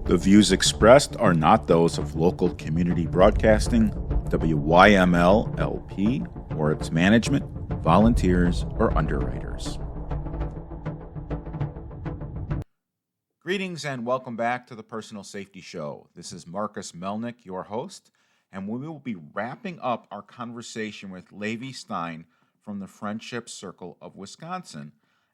The views expressed are not those of local community broadcasting, WYML LP, or its management, volunteers, or underwriters. Greetings and welcome back to the Personal Safety Show. This is Marcus Melnick, your host, and we will be wrapping up our conversation with Levi Stein from the Friendship Circle of Wisconsin,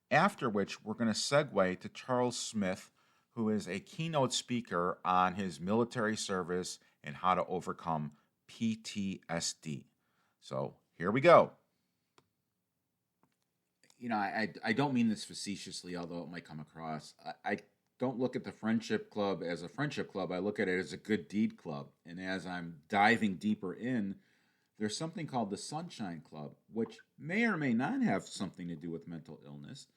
after which we're going to segue to Charles Smith, who is a keynote speaker on his military service and how to overcome PTSD. So here we go. You know, I don't mean this facetiously, although it might come across. I don't look at the Friendship Club as a friendship club. I look at it as a good deed club. And as I'm diving deeper in, there's something called the Sunshine Club, which may or may not have something to do with mental illness.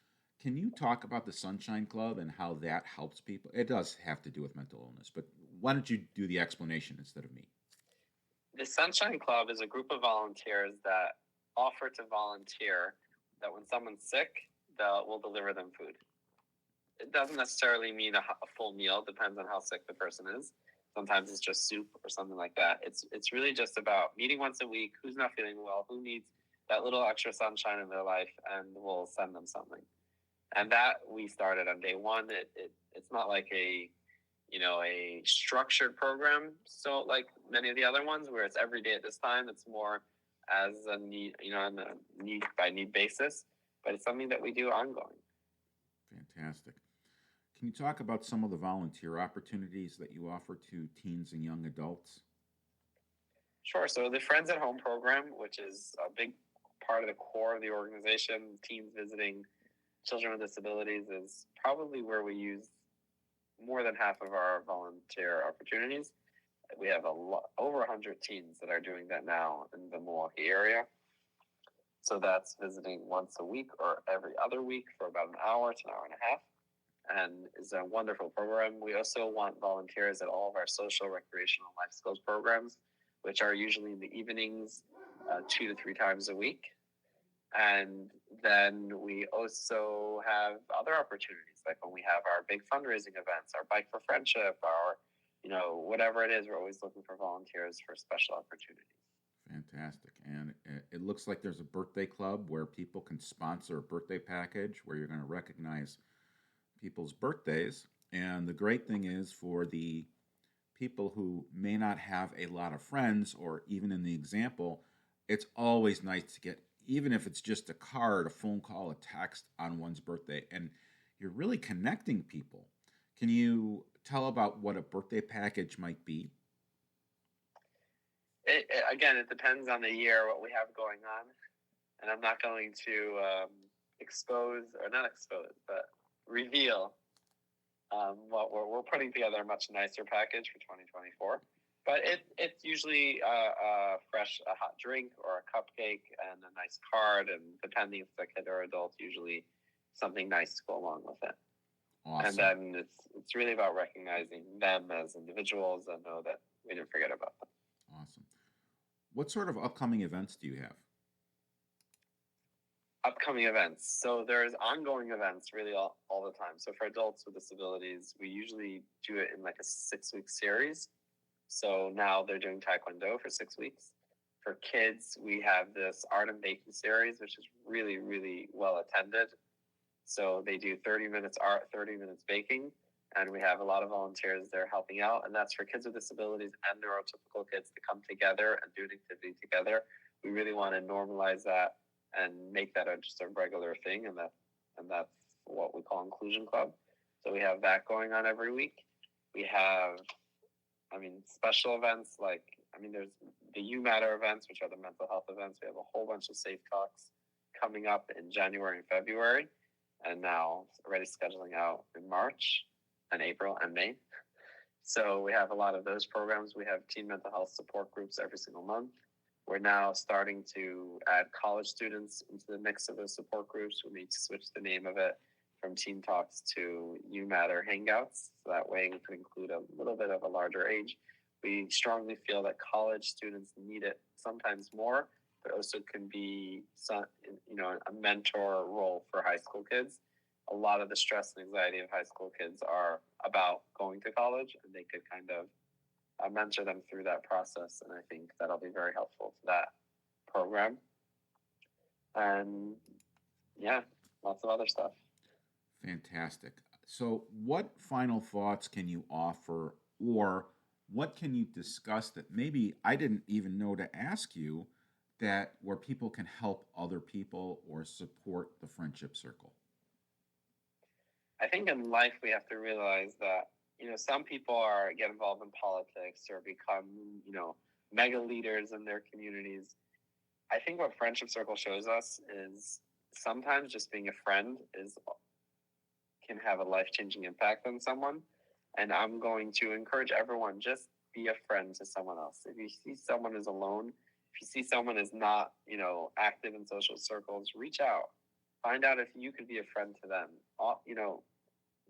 Can you talk about the Sunshine Club and how that helps people? It does have to do with mental illness, but why don't you do the explanation instead of me? The Sunshine Club is a group of volunteers that offer to volunteer that when someone's sick, we'll deliver them food. It doesn't necessarily mean a full meal. It depends on how sick the person is. Sometimes it's just soup or something like that. It's really just about meeting once a week. Who's not feeling well? Who needs that little extra sunshine in their life? And we'll send them something. And that we started on day one. It's not like a structured program. So like many of the other ones where it's every day at this time, it's more as a need, on a need by need basis, but it's something that we do ongoing. Fantastic. Can you talk about some of the volunteer opportunities that you offer to teens and young adults? Sure. So the Friends at Home program, which is a big part of the core of the organization, teens visiting children with disabilities, is probably where we use more than half of our volunteer opportunities. We have over 100 teens that are doing that now in the Milwaukee area. So that's visiting once a week or every other week for about an hour to an hour and a half, and is a wonderful program. We also want volunteers at all of our social, recreational, life skills programs, which are usually in the evenings, 2 to 3 times a week. And then we also have other opportunities, like when we have our big fundraising events, our Bike for Friendship, our, whatever it is, we're always looking for volunteers for special opportunities. Fantastic. And it looks like there's a birthday club where people can sponsor a birthday package where you're going to recognize people's birthdays. And the great thing is for the people who may not have a lot of friends, or even in the example, it's always nice to get, even if it's just a card, a phone call, a text on one's birthday, and you're really connecting people. Can you tell about what a birthday package might be? Again, it depends on the year, what we have going on. And I'm not going to reveal what we're putting together a much nicer package for 2024. But it's usually a hot drink or a cupcake and a nice card, and depending if it's a kid or adult, usually something nice to go along with it. Awesome. And then it's really about recognizing them as individuals and know that we didn't forget about them. Awesome. What sort of upcoming events do you have? Upcoming events. So there's ongoing events really all the time. So for adults with disabilities, we usually do it in like a 6-week series. So now they're doing Taekwondo for 6 weeks. For kids, we have this art and baking series, which is really, really well attended. So they do 30 minutes art, 30 minutes baking, and we have a lot of volunteers there helping out. And that's for kids with disabilities and neurotypical kids to come together and do an activity together. We really want to normalize that and make that just a regular thing, and that's what we call Inclusion Club. So we have that going on every week. We have special events there's the You Matter events, which are the mental health events. We have a whole bunch of safe talks coming up in January and February, and now already scheduling out in March and April and May. So we have a lot of those programs. We have teen mental health support groups every single month. We're now starting to add college students into the mix of those support groups. We need to switch the name of it from Teen Talks to You Matter Hangouts. So that way we can include a little bit of a larger age. We strongly feel that college students need it sometimes more, but also can be a mentor role for high school kids. a lot of the stress and anxiety of high school kids are about going to college, and they could kind of mentor them through that process. And I think that'll be very helpful to that program. And yeah, lots of other stuff. Fantastic. So, what final thoughts can you offer, or what can you discuss that maybe I didn't even know to ask you, that where people can help other people or support the friendship circle? I think in life we have to realize that, some people get involved in politics or become, mega leaders in their communities. I think what Friendship Circle shows us is sometimes just being a friend can have a life-changing impact on someone. And I'm going to encourage everyone, just be a friend to someone else. If you see someone is alone, if you see someone is not, active in social circles, reach out. Find out if you could be a friend to them.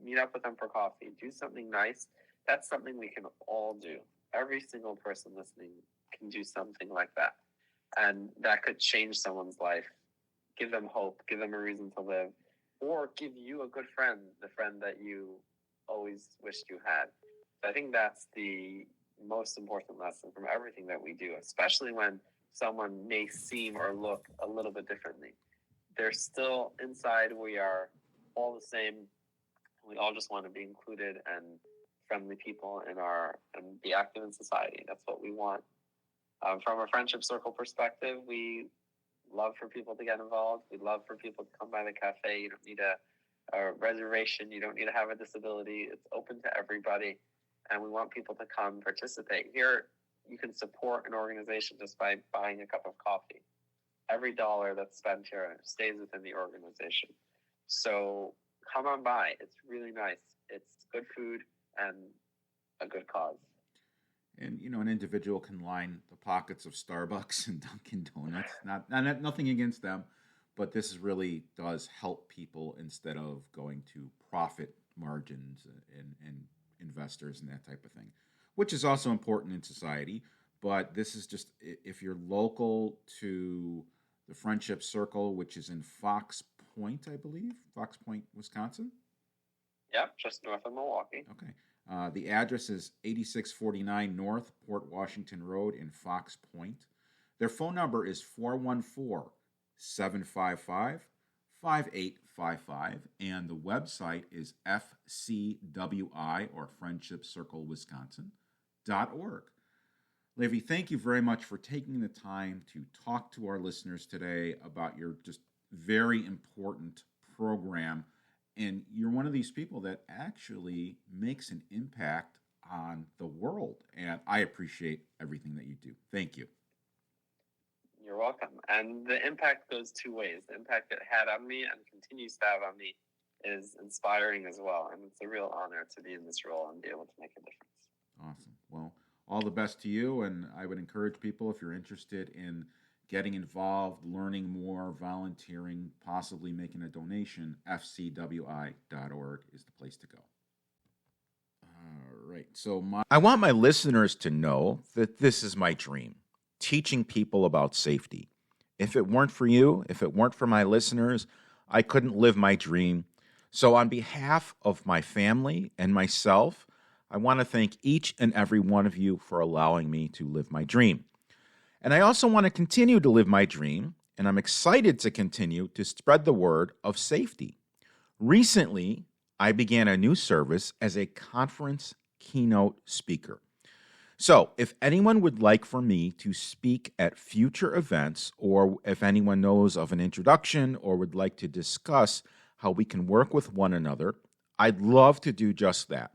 Meet up with them for coffee. Do something nice. That's something we can all do. Every single person listening can do something like that. And that could change someone's life, give them hope, give them a reason to live, or give you a good friend, the friend that you always wished you had. So I think that's the most important lesson from everything that we do, especially when someone may seem or look a little bit differently. They're still inside. We are all the same. We all just want to be included and friendly people and be active in society. That's what we want. From a friendship circle perspective, we love for people to get involved. We love for people to come by the cafe. You don't need a reservation. You don't need to have a disability. It's open to everybody. And we want people to come participate. Here, you can support an organization just by buying a cup of coffee. Every dollar that's spent here stays within the organization. So come on by. It's really nice. It's good food and a good cause. And an individual can line the pockets of Starbucks and Dunkin' Donuts. Nothing against them, but this really does help people instead of going to profit margins and investors and that type of thing, which is also important in society. But this is just, if you're local to the Friendship Circle, which is in Fox Point, I believe, Fox Point, Wisconsin. Yep, just north of Milwaukee. Okay. The address is 8649 North Port Washington Road in Fox Point. Their phone number is 414-755-5855, and the website is FCWI, or Friendship Circle Wisconsin.org. Levi, thank you very much for taking the time to talk to our listeners today about your just very important program. And you're one of these people that actually makes an impact on the world. And I appreciate everything that you do. Thank you. You're welcome. And the impact goes two ways. The impact it had on me and continues to have on me is inspiring as well. And it's a real honor to be in this role and be able to make a difference. Awesome. Well, all the best to you. And I would encourage people, if you're interested in getting involved, learning more, volunteering, possibly making a donation, fcwi.org is the place to go. All right. So I want my listeners to know that this is my dream, teaching people about safety. If it weren't for you, if it weren't for my listeners, I couldn't live my dream. So on behalf of my family and myself, I want to thank each and every one of you for allowing me to live my dream. And I also want to continue to live my dream, and I'm excited to continue to spread the word of safety. Recently, I began a new service as a conference keynote speaker. So if anyone would like for me to speak at future events, or if anyone knows of an introduction or would like to discuss how we can work with one another, I'd love to do just that.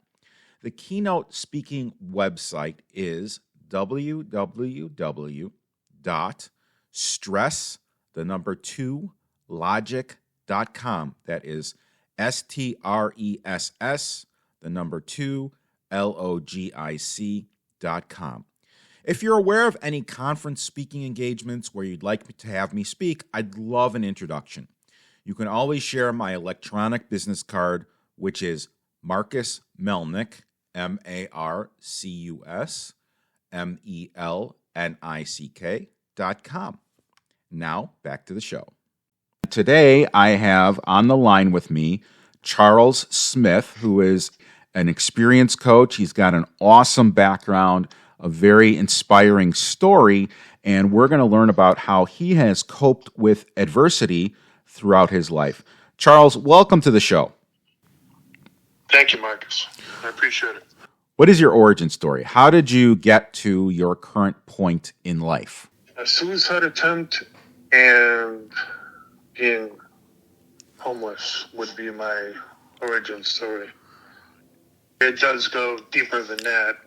The keynote speaking website is www.stress2logic.com. That is STRES2logic.com. If you're aware of any conference speaking engagements where you'd like to have me speak, I'd love an introduction. You can always share my electronic business card, which is Marcus Melnick, MarcusMelnick.com. Now, back to the show. Today, I have on the line with me Charles Smith, who is an experienced coach. He's got an awesome background, a very inspiring story, and we're going to learn about how he has coped with adversity throughout his life. Charles, welcome to the show. Thank you, Marcus. I appreciate it. What is your origin story? How did you get to your current point in life? A suicide attempt and being homeless would be my origin story. It does go deeper than that.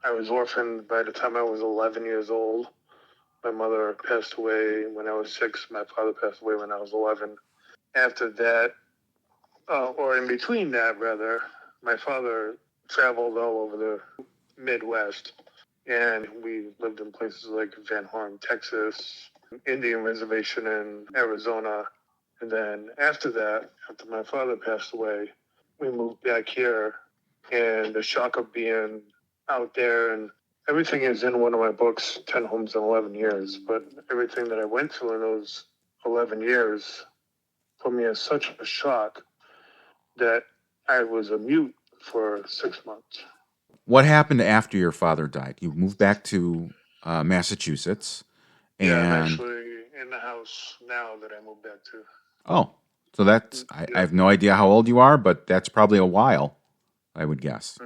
I was orphaned by the time I was 11 years old. My mother passed away when I was 6. My father passed away when I was 11. After that, or in between that, rather, my father traveled all over the Midwest, and we lived in places like Van Horn, Texas, Indian Reservation in Arizona. And then after that, after my father passed away, we moved back here, and the shock of being out there, and everything is in one of my books, 10 Homes in 11 Years, but everything that I went through in those 11 years for me is such a shock that I was a mute for 6 months. What happened after your father died? You moved back to Massachusetts. Yeah, I'm actually in the house now that I moved back to. Oh, so that's, I have no idea how old you are, but that's probably a while, I would guess.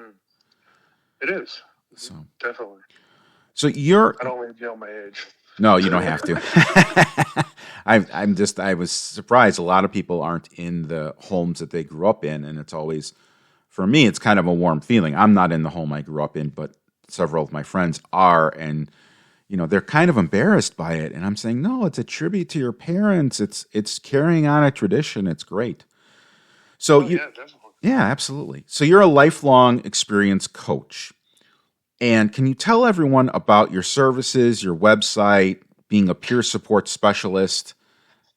It is. So definitely. So you're... I don't reveal my age. No, you don't have to. I was surprised. A lot of people aren't in the homes that they grew up in, and it's always, for me, it's kind of a warm feeling. I'm not in the home I grew up in, but several of my friends are, and they're kind of embarrassed by it. And I'm saying, no, it's a tribute to your parents. It's carrying on a tradition. It's great. So yeah, definitely. Yeah, absolutely. So you're a lifelong experience coach. And can you tell everyone about your services, your website, being a peer support specialist,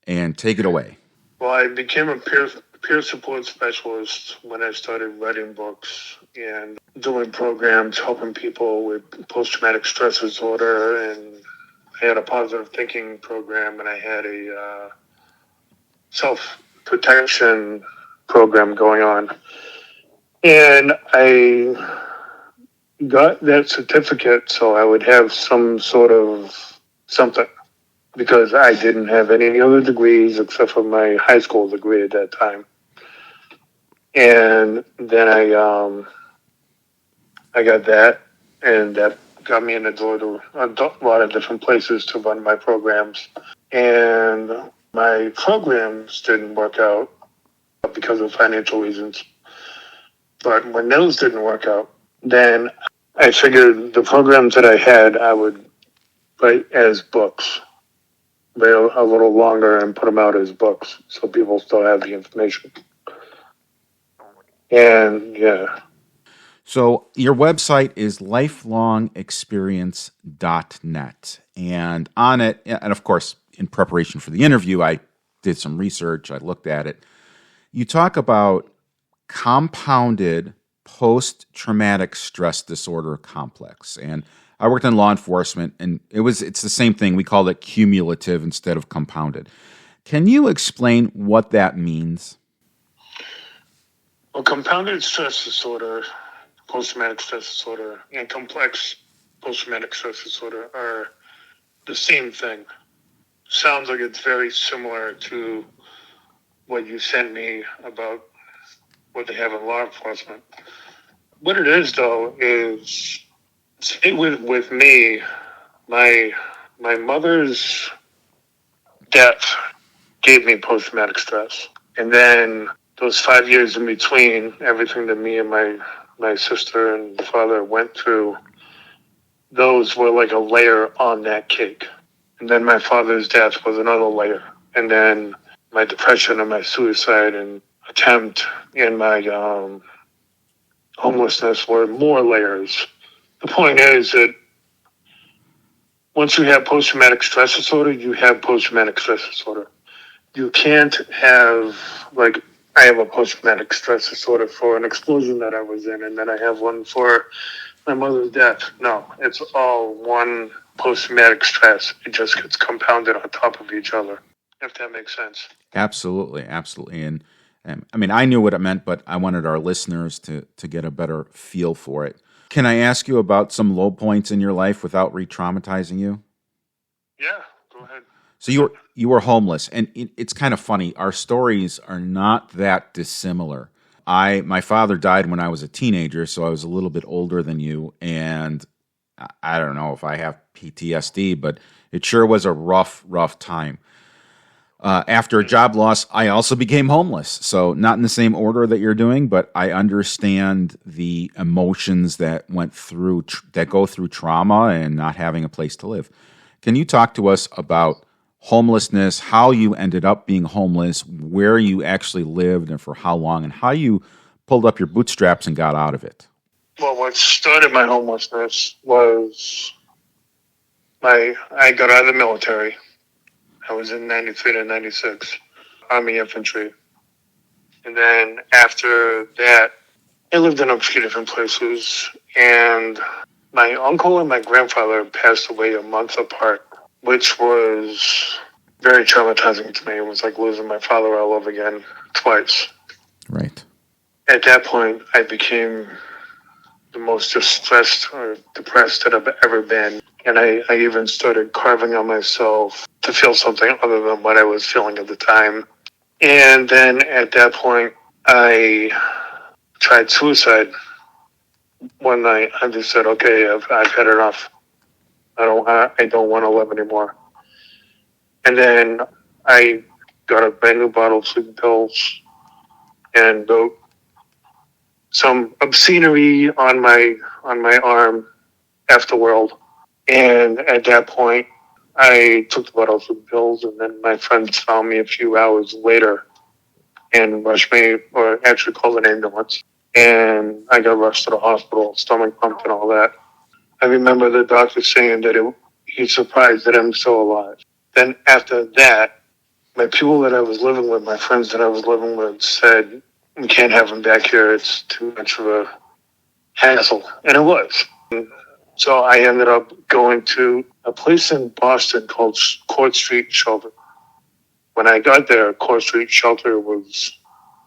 and take it away? Well, I became a peer support specialist when I started writing books and doing programs helping people with post-traumatic stress disorder. And I had a positive thinking program, and I had a self-protection program going on. And I got that certificate so I would have some sort of something, because I didn't have any other degrees except for my high school degree at that time. And then I got that, and that got me in the door to a lot of different places to run my programs. And my programs didn't work out because of financial reasons. But when those didn't work out, then I figured the programs that I had, I would write as books, write a little longer and put them out as books so people still have the information. And yeah. So your website is lifelongexperience.net. And on it, and of course, in preparation for the interview, I did some research. I looked at it. You talk about compounded post-traumatic stress disorder complex. And I worked in law enforcement, and it's the same thing. We called it cumulative instead of compounded. Can you explain what that means? Well, compounded stress disorder, post-traumatic stress disorder, and complex post-traumatic stress disorder are the same thing. Sounds like it's very similar to what you sent me about what they have in law enforcement. What it is, though, is with me, my mother's death gave me post-traumatic stress. And then those 5 years in between, everything that me and my sister and father went through, those were like a layer on that cake. And then my father's death was another layer. And then my depression and my suicide and attempt and my homelessness were more layers. The point is that once you have post-traumatic stress disorder, you have post-traumatic stress disorder. You can't have, like, I have a post-traumatic stress disorder for an explosion that I was in, and then I have one for my mother's death. No, it's all one post-traumatic stress. It just gets compounded on top of each other, if that makes sense. Absolutely, absolutely. And And, I mean, I knew what it meant, but I wanted our listeners to get a better feel for it. Can I ask you about some low points in your life without re-traumatizing you? Yeah, go ahead. So you were homeless, and it's kind of funny. Our stories are not that dissimilar. My father died when I was a teenager, so I was a little bit older than you, and I don't know if I have PTSD, but it sure was a rough time. After a job loss, I also became homeless. So not in the same order that you're doing, but I understand the emotions that went through that go through trauma and not having a place to live. Can you talk to us about homelessness, how you ended up being homeless, where you actually lived, and for how long, and how you pulled up your bootstraps and got out of it? Well, what started my homelessness was I got out of the military. I was in 93 to 96, Army Infantry. And then after that, I lived in a few different places. And my uncle and my grandfather passed away a month apart, which was very traumatizing to me. It was like losing my father all over again twice. Right. At that point, I became the most distressed or depressed that I've ever been. And I even started carving on myself to feel something other than what I was feeling at the time. And then at that point, I tried suicide. One night, I just said, "Okay, I've had enough. I don't want to live anymore." And then I got a brand new bottle of sleeping pills and wrote some obscenery on my arm, afterworld. And at that point, I took the bottle of sleeping pills, and then my friends found me a few hours later and rushed me, or actually called an ambulance. And I got rushed to the hospital, stomach pumped and all that. I remember the doctor saying that he's surprised that I'm still alive. Then after that, my people that I was living with, my friends that I was living with said, "We can't have him back here. It's too much of a hassle." And it was. So I ended up going to a place in Boston called Court Street Shelter. When I got there, Court Street Shelter was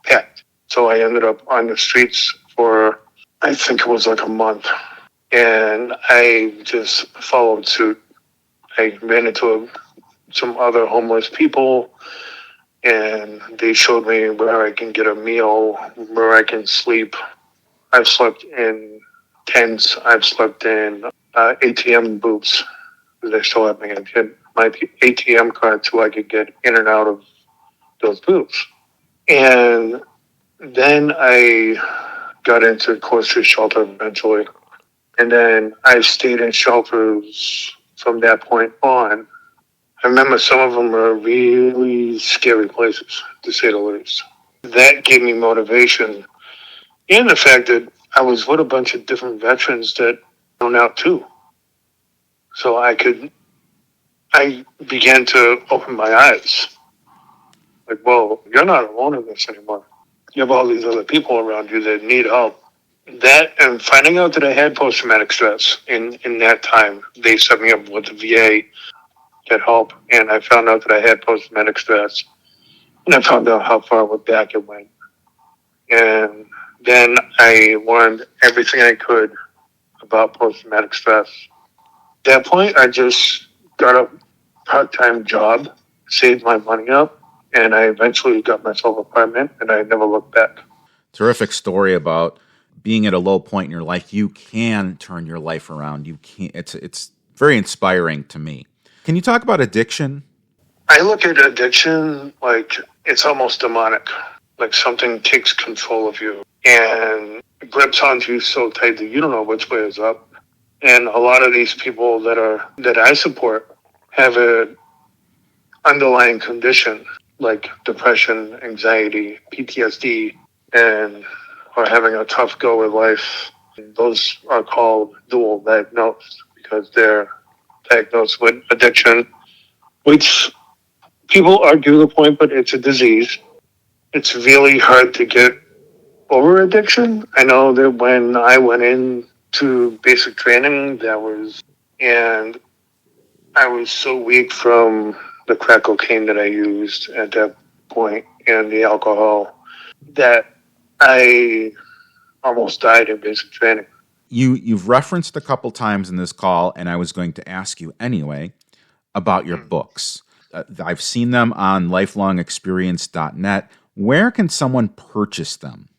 packed. So I ended up on the streets for, I think it was like a month. And I just followed suit. I ran into some other homeless people, and they showed me where I can get a meal, where I can sleep. I've slept in tents. I've slept in ATM booths. They still have me. I had my ATM card so I could get in and out of those booths. And then I got into Court Street Shelter eventually. And then I stayed in shelters from that point on. I remember some of them were really scary places, to say the least. That gave me motivation. And the fact that I was with a bunch of different veterans that I know now too. So I began to open my eyes. Like, whoa, you're not alone in this anymore. You have all these other people around you that need help. That and finding out that I had post-traumatic stress in that time, they set me up with the VA, get help, and I found out that I had post-traumatic stress. And I found out how far back it went. And then I learned everything I could about post-traumatic stress. At that point, I just got a part-time job, saved my money up, and I eventually got myself an apartment, and I never looked back. Terrific story about being at a low point in your life. You can turn your life around. You can. It's very inspiring to me. Can you talk about addiction? I look at addiction like it's almost demonic, like something takes control of you and grips onto you so tight that you don't know which way is up. And a lot of these people that I support have an underlying condition like depression, anxiety, PTSD, and are having a tough go with life. Those are called dual diagnosed because they're diagnosed with addiction, which people argue the point, but it's a disease. It's really hard to get over addiction. I know that when I went into basic training, and I was so weak from the crack cocaine that I used at that point and the alcohol. that I almost died in basic training. You've referenced a couple times in this call, and I was going to ask you anyway about your books. I've seen them on lifelongexperience.net. Where can someone purchase them?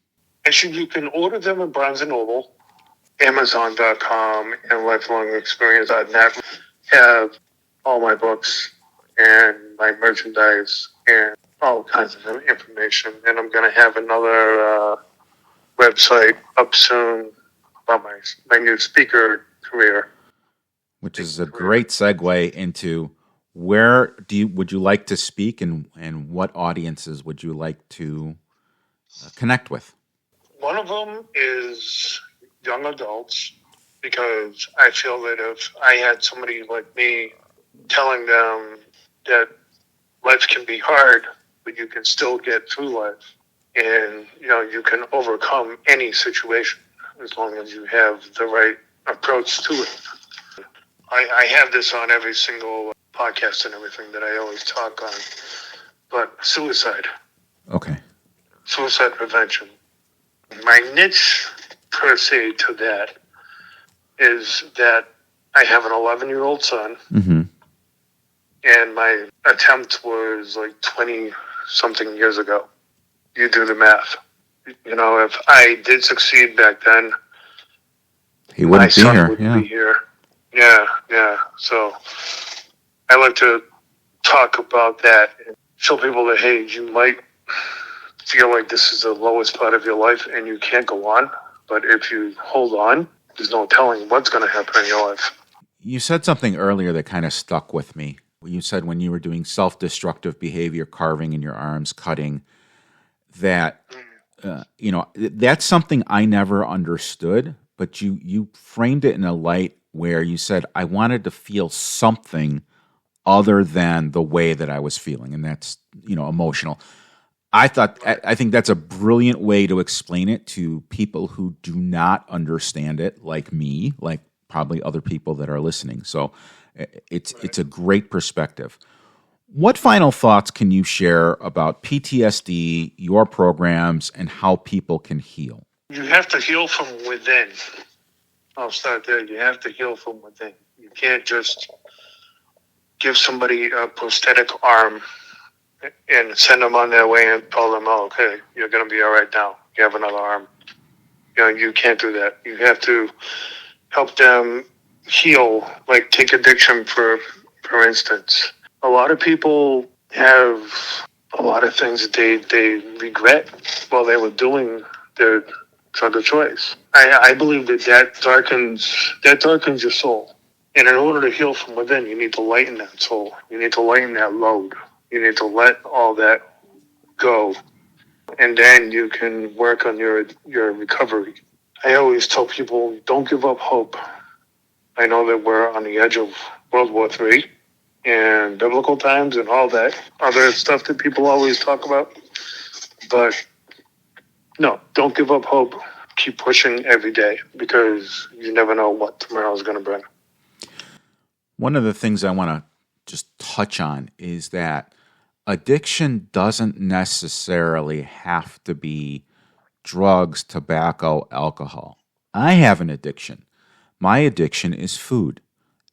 Actually, you can order them at Barnes & Noble, Amazon.com, and lifelongexperience.net. Have all my books and my merchandise and all kinds of information. And I'm going to have another website up soon about my new speaker career. Which is a great segue into where would you like to speak, and what audiences would you like to connect with? One of them is young adults, because I feel that if I had somebody like me telling them that life can be hard, but you can still get through life, and you can overcome any situation as long as you have the right approach to it. I have this on every single podcast and everything that I always talk on, but suicide. Okay. Suicide prevention. My niche per se to that is that I have an 11-year-old son, and my attempt was like 20-something years ago. You do the math. If I did succeed back then, he wouldn't my son be wouldn't be here. Yeah. So I like to talk about that and show people that, hey, you might feel like this is the lowest part of your life and you can't go on. But if you hold on, there's no telling what's going to happen in your life. You said something earlier that kind of stuck with me. You said when you were doing self-destructive behavior, carving in your arms, cutting, that, that's something I never understood, but you framed it in a light where you said, I wanted to feel something other than the way that I was feeling, and that's, emotional. I think that's a brilliant way to explain it to people who do not understand it, like me, like probably other people that are listening. So it's a great perspective. What final thoughts can you share about PTSD, your programs, and how people can heal? You have to heal from within. I'll start there. You have to heal from within. You can't just give somebody a prosthetic arm and send them on their way and tell them, oh, okay, you're going to be all right now. You have another arm. You can't do that. You have to help them heal, like take addiction, for instance. A lot of people have a lot of things that they regret while they were doing their drug of choice. I believe that darkens your soul. And in order to heal from within, you need to lighten that soul. You need to lighten that load. You need to let all that go. And then you can work on your recovery. I always tell people, don't give up hope. I know that we're on the edge of World War III and biblical times and all that other stuff that people always talk about. But no, don't give up hope. Keep pushing every day, because you never know what tomorrow is going to bring. One of the things I want to just touch on is that addiction doesn't necessarily have to be drugs, tobacco, alcohol. I have an addiction. My addiction is food.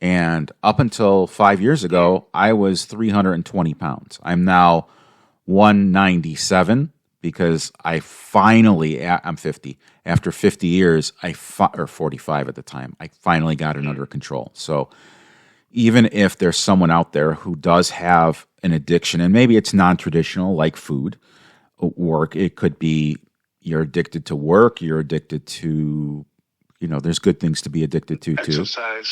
And up until 5 years ago, I was 320 pounds. I'm now 197 because I'm 50. After 50 years, or 45 at the time, I finally got it under control. So even if there's someone out there who does have an addiction, and maybe it's non-traditional like food, work, it could be you're addicted to work, you're addicted to, there's good things to be addicted to too.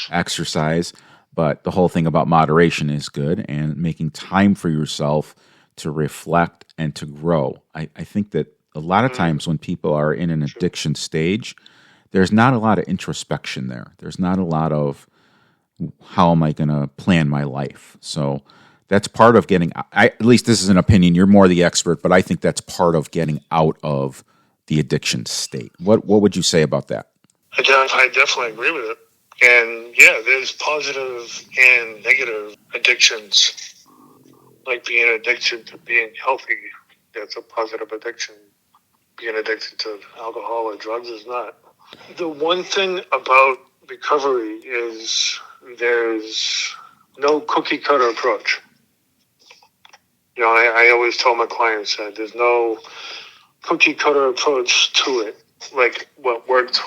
Exercise. But the whole thing about moderation is good, and making time for yourself to reflect and to grow. I think that a lot of times when people are in an addiction stage, there's not a lot of introspection there. There's not a lot of, how am I going to plan my life? So that's part of getting, at least this is an opinion, you're more the expert, but I think that's part of getting out of the addiction state. What would you say about that? I definitely agree with it. And yeah, there's positive and negative addictions. Like being addicted to being healthy, that's a positive addiction. being addicted to alcohol or drugs is not. The one thing about recovery is there's no cookie cutter approach. You know, I always tell my clients that there's no cookie cutter approach to it. Like what worked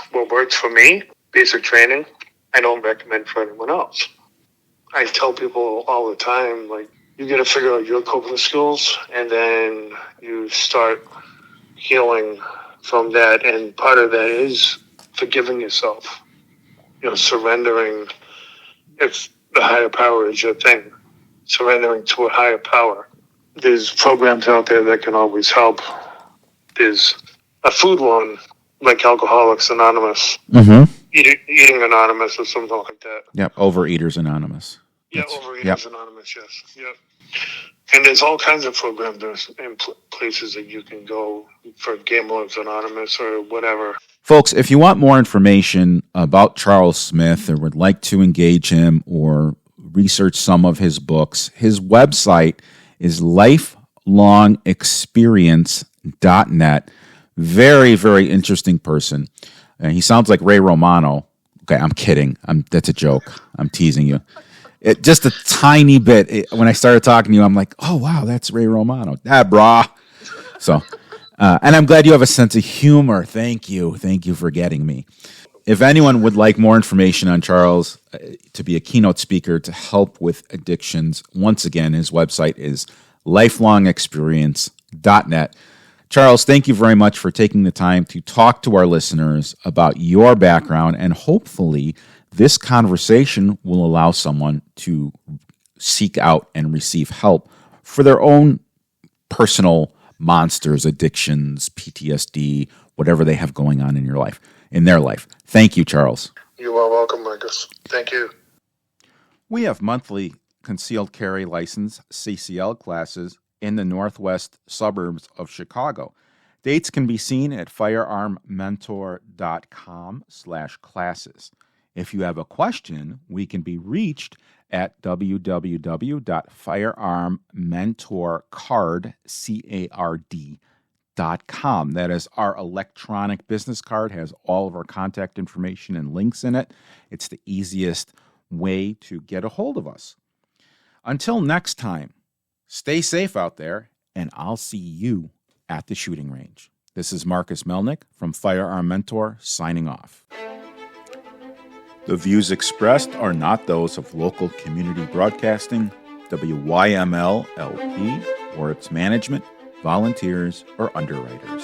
for me, basic training, I don't recommend for anyone else. I tell people all the time, like, you got to figure out your coping skills, and then you start healing from that. And part of that is forgiving yourself, you know, surrendering. If the higher power is your thing, surrendering to a higher power. There's programs out there that can always help. There's a food one like Alcoholics Anonymous, Eating Anonymous, or something like that. Yep, Overeaters Anonymous. Yeah, Overeaters Anonymous, yes. Yep. And there's all kinds of programs and places that you can go for Gamblers Anonymous or whatever. Folks, if you want more information about Charles Smith or would like to engage him or research some of his books, his website is lifelongexperience.net. Very, very interesting person. He sounds like Ray Romano. Okay, I'm kidding. That's a joke. I'm teasing you. Just a tiny bit. When I started talking to you, I'm like, oh, wow, that's Ray Romano. Brah. So, and I'm glad you have a sense of humor. Thank you. Thank you for getting me. If anyone would like more information on Charles to be a keynote speaker to help with addictions, once again, his website is lifelongexperience.net. Charles, thank you very much for taking the time to talk to our listeners about your background, and hopefully this conversation will allow someone to seek out and receive help for their own personal monsters, addictions, PTSD, whatever they have going on in their life. Thank you, Charles. You are welcome, Marcus. Thank you. We have monthly concealed carry license CCL classes in the northwest suburbs of Chicago. Dates can be seen at firearmmentor.com/classes. If you have a question, we can be reached at www.firearmmentorcard.com. That is our electronic business card, has all of our contact information and links in it. It's the easiest way to get a hold of us. Until next time, stay safe out there, and I'll see you at the shooting range. This is Marcus Melnick from Firearm Mentor signing off. The views expressed are not those of local community broadcasting, WYML LP, or its management, volunteers, or underwriters.